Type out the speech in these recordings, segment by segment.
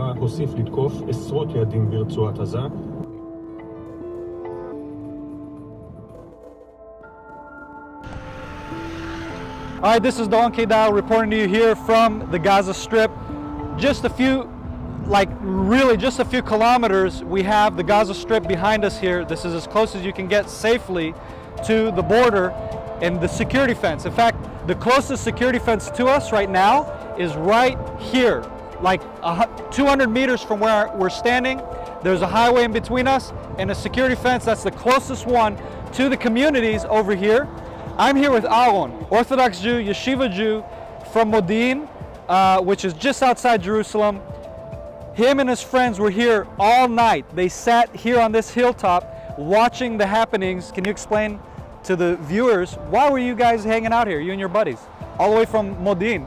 הצבא הוסיף לתקוף עשרות יעדים ברצועת עזה. All right, this is Don K-Dial reporting to you here from the Gaza Strip. Just a few, really just a few kilometers, we have the Gaza Strip behind us here. This is as close as you can get safely to the border and the security fence. In fact, the closest security fence to us right now is right here, like 200 meters from where we're standing. There's a highway in between us and a security fence. That's the closest one to the communities over here. I'm here with Aaron, Orthodox Jew, Yeshiva Jew from Modi'in, which is just outside Jerusalem. Him and his friends were here all night. They sat here on this hilltop watching the happenings. Can you explain to the viewers, why were you guys hanging out here, you and your buddies, all the way from Modi'in?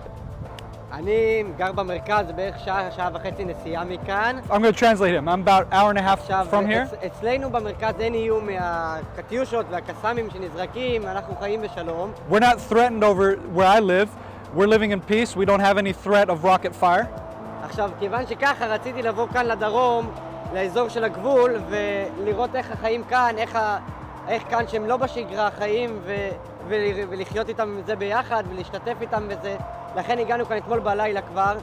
אני גר במרכז, בערך שעה וחצי נסיעה מכאן. I'm going to translate him. I'm about an hour and a half from here. אצלנו במרכז אין איום מהקטיושות והקסאמים שנזרקים, אנחנו חיים בשלום. We're not threatened over where I live. We're living in peace. We don't have any threat of rocket fire. עכשיו, כיוון שככה רציתי לבוא כאן לדרום, לאזור של הגבול, ולראות איך החיים כאן, איך כאן שהם לא בשגרה חיים, ולחיות איתם זה ביחד, ולהשתתף איתם בזה. לכן הגענו כאן אתמול בלילה כבר.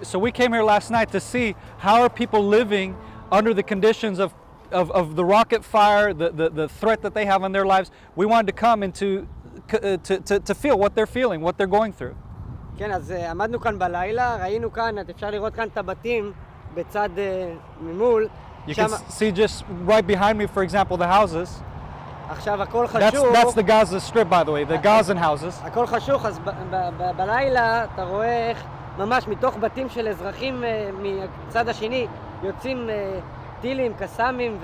So we came here last night to see how are people living under the conditions of the rocket fire, the threat that they have in their lives. We wanted to come and to feel what they're feeling, what they're going through. כן, אז עמדנו כאן בלילה, ראינו כאן, אפשר לראות כאן את הבתים בצד ממול. You can see just right behind me, for example, the houses. עכשיו הכל חשוך. That's the Gaza Strip, by the way, the Gazan houses. הכל חשוך, אז בלילה אתה רואה איך ממש מתוך בתים של אזרחים מהצד השני יוצאים טילים, קסאמים,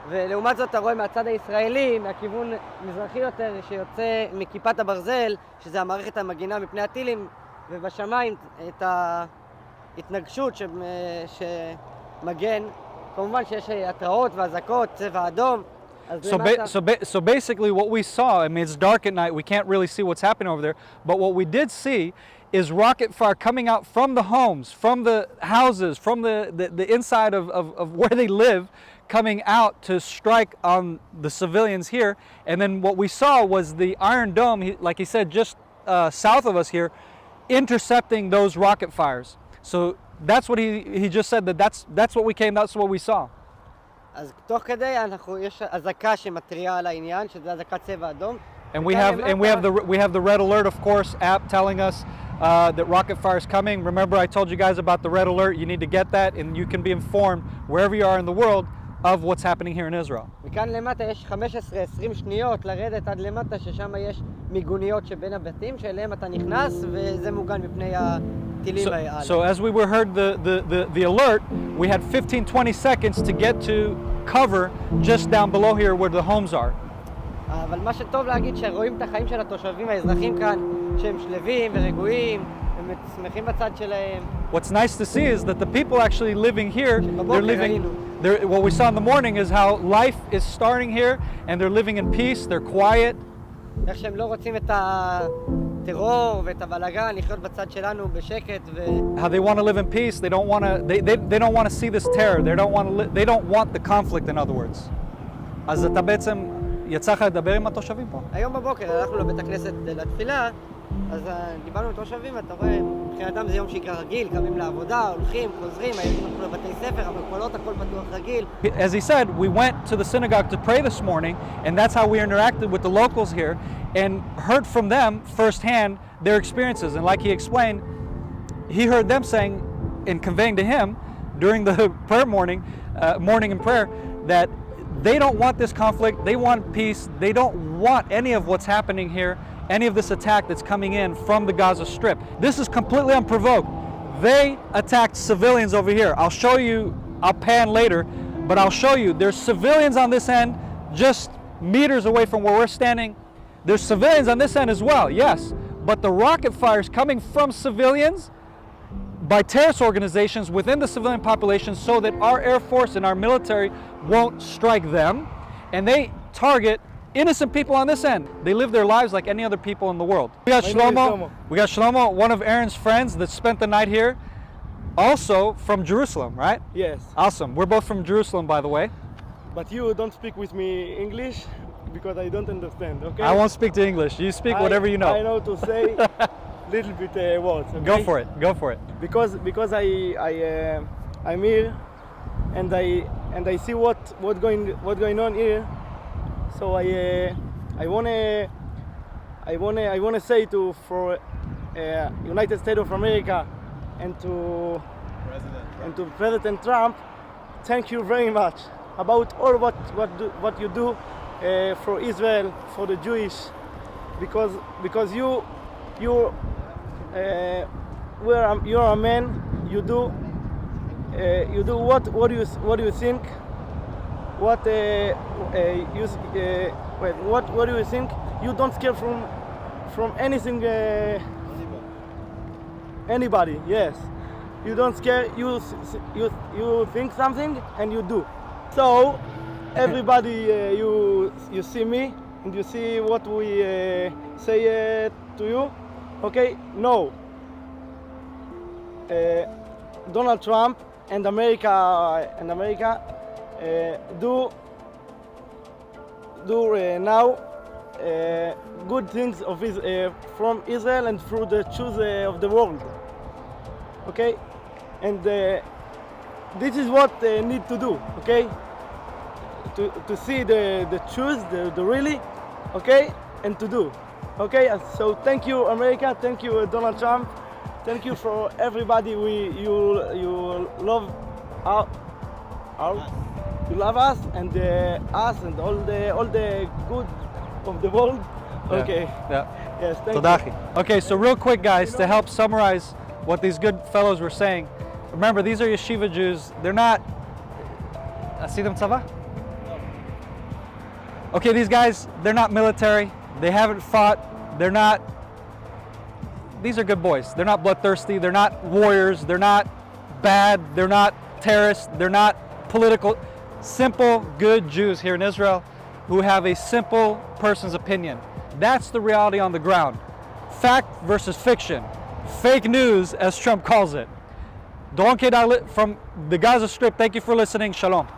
ולעומת זאת אתה רואה מהצד הישראלי, מהכיוון מזרחי יותר, שיוצא מכיפת הברזל, שזה המערכת המגינה מפני הטילים, ובשמיים את ההתנגשות שמגן. כמובן שיש התראות והזעקות, צבע אדום. So basically what we saw, I mean, it's dark at night, we can't really see what's happening over there, but what we did see is rocket fire coming out from the homes, from the houses, from the inside of where they live, coming out to strike on the civilians here. And then what we saw was the Iron Dome, like he said, just south of us here, intercepting those rocket fires. So that's what he just said, that's what we came, that's what we saw. אז תוך כדי יש אזעקה שמתריעה על העניין, שזה אזעקת צבע אדום. And we have the Red Alert, of course, app telling us that rocket fire is coming. Remember, I told you guys about the Red Alert. You need to get that, and you can be informed wherever you are in the world of what's happening here in Israel. וכאן למטה יש 15-20 שניות לרדת עד למטה, ששם יש מיגוניות שבין הבתים, שאליהם אתה נכנס, וזה מוגן מפני הטילים האלה. So as we heard the alert, we had 15-20 seconds to get to cover just down below here where the homes are. אבל מה שטוב להגיד שרואים את החיים של התושבים האזרחים כאן, שהם שלווים ורגועים, הם שמחים בצד שלהם. What's nice to see is that the people actually living here, what we saw in the morning is how life is starting here, and they're living in peace, they're quiet. איך שהם לא רוצים את הטרור ואת הבלגן, לחיות בצד שלנו בשקט. How they want to live in peace, they don't want to see this terror, they don't want the conflict, in other words. אז אתה בעצם יצא לך לדבר עם התושבים פה? היום בבוקר הלכנו לבית הכנסת לתפילה, אז דיברנו עם תושבים, אתה רואה, מבחינתם זה יום שגרה רגיל, קמים לעבודה, הולכים, חוזרים, הילדים הלכו לבתי ספר, המקולות, הכל פתוח רגיל. As he said, we went to the synagogue to pray this morning, and that's how we interacted with the locals here, and heard from them firsthand their experiences. And like he explained, he heard them saying and conveying to him during the prayer morning and prayer, that they don't want this conflict, they want peace, they don't want any of what's happening here, any of this attack that's coming in from the Gaza Strip. This is completely unprovoked. They attacked civilians over here. I'll show you, I'll pan later, but I'll show you there's civilians on this end, just meters away from where we're standing. There's civilians on this end as well, yes, but the rocket fire is coming from civilians by terrorist organizations within the civilian population, so that our Air Force and our military won't strike them, and they target innocent people on this end. They live their lives like any other people in the world. We got Shlomo, one of Aaron's friends that spent the night here. also from Jerusalem, right? Yes. Awesome. We're both from Jerusalem, by the way. But you don't speak with me English because I don't understand, okay? I won't speak to English. You speak whatever you know. I know to say little bit words. Okay? Go for it. Go for it. Because I'm here and I see what going on here. So I wanna say for United States of America and to President Trump, thank you very much about all what you do for Israel, for the Jewish, because you're a man. You do what do you think? What do you think? You don't scare from anything. Anybody, yes. You don't scare. You think something and you do. So everybody, you see me and you see what we say to you. Okay, no. Donald Trump and America do now good things of from Israel and through the Jews of the world. Okay, and this is what they need to do. Okay, to see the Jews, the really, okay, and to do. Okay, so thank you America, thank you Donald Trump, thank you for everybody. You love you love us and all the good of the world. Okay. Yeah. Yes. Thank you. Todachi. Okay, so real quick, guys, to help summarize what these good fellows were saying. Remember, these are yeshiva Jews. They're not. Asidim tzava? Okay, these guys, they're not military. They haven't fought. They're not. These are good boys. They're not bloodthirsty. They're not warriors. They're not bad. They're not terrorists. They're not political. Simple, good Jews here in Israel who have a simple person's opinion. That's the reality on the ground. Fact versus fiction. Fake news, as Trump calls it. Don Kedal from the Gaza Strip, thank you for listening. Shalom.